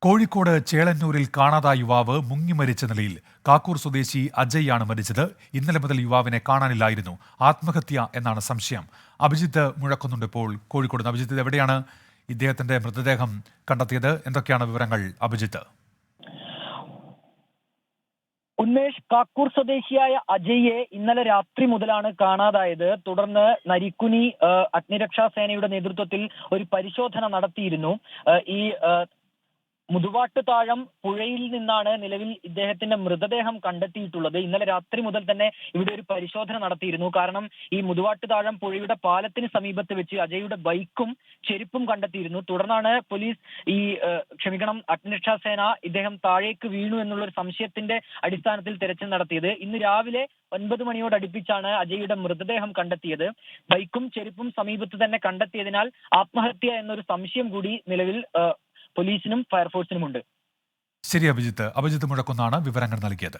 കോഴിക്കോട് ചേളന്നൂരിൽ കാണാതായ യുവാവ് മുങ്ങിമരിച്ച നിലയിൽ കാക്കൂർ സ്വദേശി അജയ് ആണ് മരിച്ചത്. ഇന്നലെ മുതൽ യുവാവിനെ കാണാനില്ലായിരുന്നു. ആത്മഹത്യ എന്നാണ് സംശയം. അഭിജിത്ത് മുഴക്കുന്നുണ്ട് ഇപ്പോൾ കോഴിക്കോട്. അഭിജിത്ത്, എവിടെയാണ് ഇദ്ദേഹത്തിന്റെ മൃതദേഹം കണ്ടെത്തിയത്? എന്തൊക്കെയാണ് വിവരങ്ങൾ അഭിജിത്ത്? ഉന്മേഷ്, കാക്കൂർ സ്വദേശിയായ അജയ്യെ ഇന്നലെ രാത്രി മുതലാണ് കാണാതായത്. തുടർന്ന് നരിക്കുനി അഗ്നിരക്ഷാ സേനയുടെ നേതൃത്വത്തിൽ ഒരു പരിശോധന നടത്തിയിരുന്നു. ഈ മുതുവാട്ടുതാഴം പുഴയിൽ നിന്നാണ് നിലവിൽ ഇദ്ദേഹത്തിന്റെ മൃതദേഹം കണ്ടെത്തിയിട്ടുള്ളത്. ഇന്നലെ രാത്രി മുതൽ തന്നെ ഇവിടെ ഒരു പരിശോധന നടത്തിയിരുന്നു. കാരണം ഈ മുതുവാട്ടുതാഴം പുഴയുടെ പാലത്തിന് സമീപത്ത് വെച്ച് അജയുടെ ബൈക്കും ചെരുപ്പും കണ്ടെത്തിയിരുന്നു. തുടർന്നാണ് പോലീസ് അഗ്നിരക്ഷാ സേന ഇദ്ദേഹം താഴേക്ക് വീണു എന്നുള്ള ഒരു സംശയത്തിന്റെ അടിസ്ഥാനത്തിൽ തെരച്ചിൽ നടത്തിയത്. ഇന്ന് രാവിലെ 9 മണിയോടടുപ്പിച്ചാണ് അജയുടെ മൃതദേഹം കണ്ടെത്തിയത്. ബൈക്കും ചെരുപ്പും സമീപത്ത് തന്നെ കണ്ടെത്തിയതിനാൽ ആത്മഹത്യ എന്നൊരു സംശയം കൂടി നിലവിൽ പോലീസിനും ഫയർഫോഴ്സിനുമുണ്ട്. ശരി അഭിജിത്ത് മുഴക്കുന്നാണ് വിവരങ്ങൾ നൽകിയത്.